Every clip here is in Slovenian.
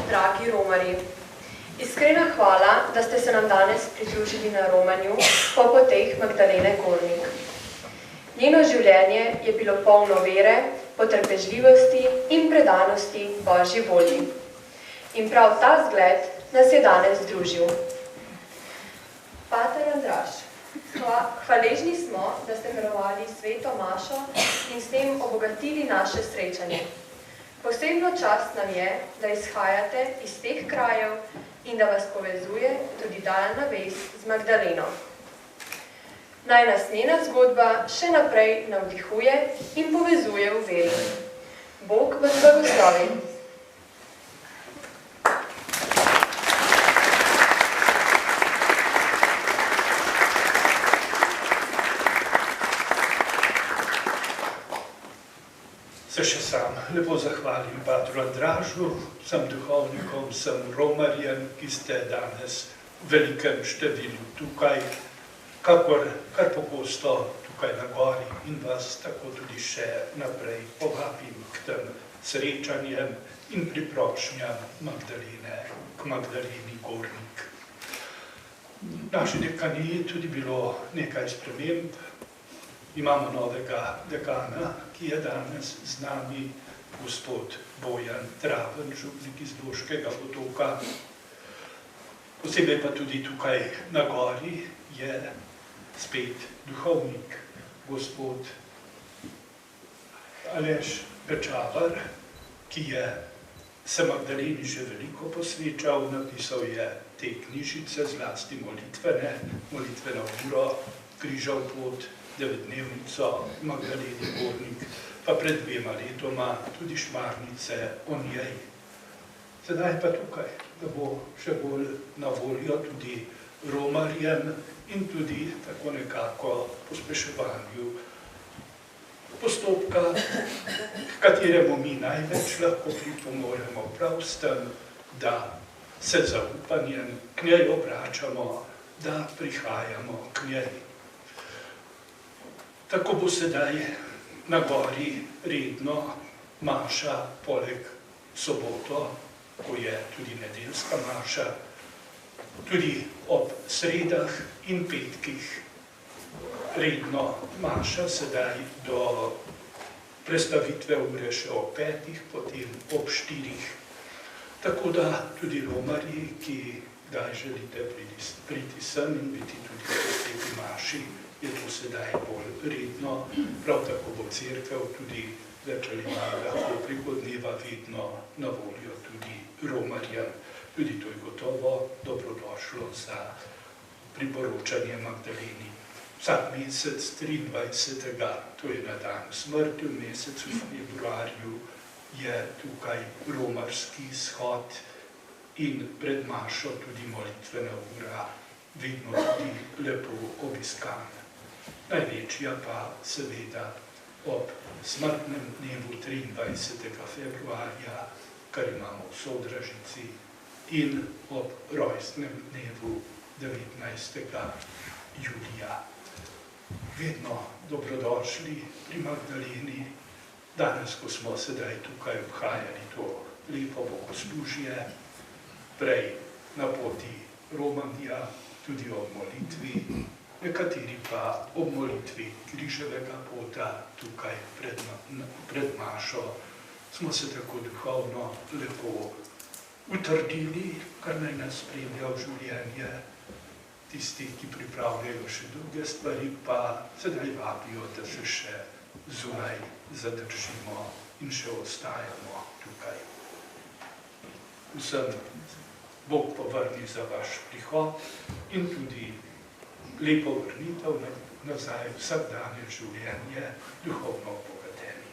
Dragi romarji, iskrena hvala, da ste se nam danes pridružili na romanju po poteh Magdalene Gornik. Njeno življenje je bilo polno vere, potrpežljivosti in predanosti Božji volji. In prav ta zgled nas je danes združil. Pater Andraž, hvaležni smo, da ste darovali sveto mašo in s tem obogatili naše srečanje. Posebno čast nam je, da izhajate iz teh krajev in da vas povezuje tudi daljna vez z Magdaleno. Naj nas njena zgodba še naprej navdihuje in povezuje v veri. Bog vas blagoslovi. Se še sam lepo zahvalim patru Andražu, vsem duhovnikom, vsem romarjem, ki ste danes v velikem številu tukaj, kakor kar pogosto tukaj na gori in vas tako tudi še naprej povabim k tem srečanjem in priprošnjam k Magdaleni Gornik. V naši dekaniji tudi bilo nekaj sprememb. Imamo novega dekana, ki je danes z nami, gospod Bojan Traven, župnik iz Loškega Potoka. Posebej pa tudi tukaj na gori je spet duhovnik, gospod Aleš Pečavar, ki je se Magdaleni že veliko posvečal, napisal je te knjižice, zlasti molitveno uro, križav pot, 9-dnevnico Magdaleni Gornik, pa pred 2 letoma tudi šmarnice o njej. Sedaj pa tukaj, da bo še bolj na voljo tudi romarjem in tudi tako nekako pospeševanju postopka, k kateremu mi največ lahko pripomoremo prav s tem, da se z zaupanjem k njej obračamo, da prihajamo k njej. Tako bo sedaj na gori redno maša poleg soboto, ko je tudi nedeljska maša, tudi ob sredah in petkih redno maša, sedaj do prestavitve ure še ob 5, potem ob 4. Tako da tudi romarji, ki kdaj želite priti sem in biti tudi v tej maši, je to sedaj bolj redno, prav tako bo cerkev tudi več ali manj lahko preko dneva vedno na voljo tudi romarjem. Tudi to je gotovo dobrodošlo za priporočanje Magdaleni. Vsak mesec 23. to je na dan smrti, v mesecu februarju je tukaj romarski shod in pred mašo tudi molitvena ura, vedno tudi lepo obiskan. Največja pa seveda ob smrtnem dnevu 23. februarja, kar imamo v Sodražici, in ob rojstnem dnevu 19. julija. Vedno dobrodošli pri Magdaleni. Danes, ko smo sedaj tukaj obhajali to lepo bogoslužje, prej na poti Romandija, tudi ob molitvi, nekateri pa ob molitvi križevega pota tukaj pred mašo, smo se tako duhovno lepo utrdili, kar naj nas spremlja v življenje. Tisti, ki pripravljajo še druge stvari, pa sedaj vabijo, da se še zunaj zadržimo in še ostajamo tukaj. Vsem Bog povrni za vaš prihod in tudi lepo vrnitev nazaj vsakdanje življenje, duhovno obogatenje.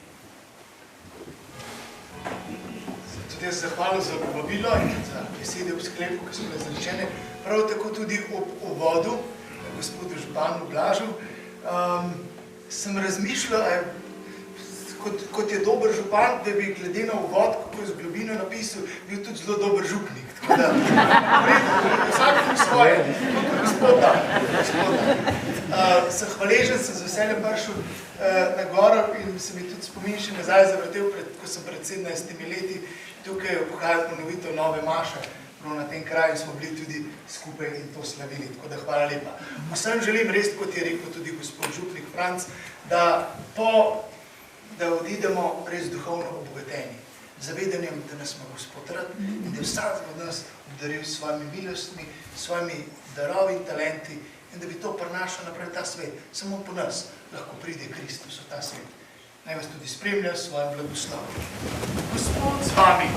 Tudi jaz zahvalil za povabilo in za besede v sklepu, ki so bile izrečene. Prav tako tudi ob uvodu, gospodu županu Blažu, sem razmišljal, kot je dober župan, da bi glede na uvod, kako je z globino napisal, bil tudi zelo dober župnik. Tako da, vsakem svoje, gospoda. Sem hvaležen, sem z veseljem prišel na goro in se mi tudi spomin še nazaj zavrtel, ko sem pred 17 leti tukaj obhajal ponovitev Nove Maše. Na tem kraju smo bili tudi skupaj in to slavili, tako da hvala lepa. Vsem želim res, kot je rekel tudi gospod župnik Franc, da odidemo res duhovno obogateni, zavedanjem, da nas ima Gospod rad in da vsak od nas obdaril s svojimi milostmi, s svojimi darovi in talenti in da bi to prinašal naprej ta svet. Samo po nas lahko pride Kristus v ta svet. Naj vas tudi spremlja s svojim blagoslovom. Gospod z vami.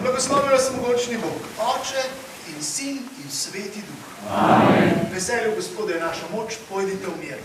Blagoslovi vas mogočni Bog, Oče in Sin in Sveti Duh. Amen. Veselje Gospoda je naša moč, pojdite v mir.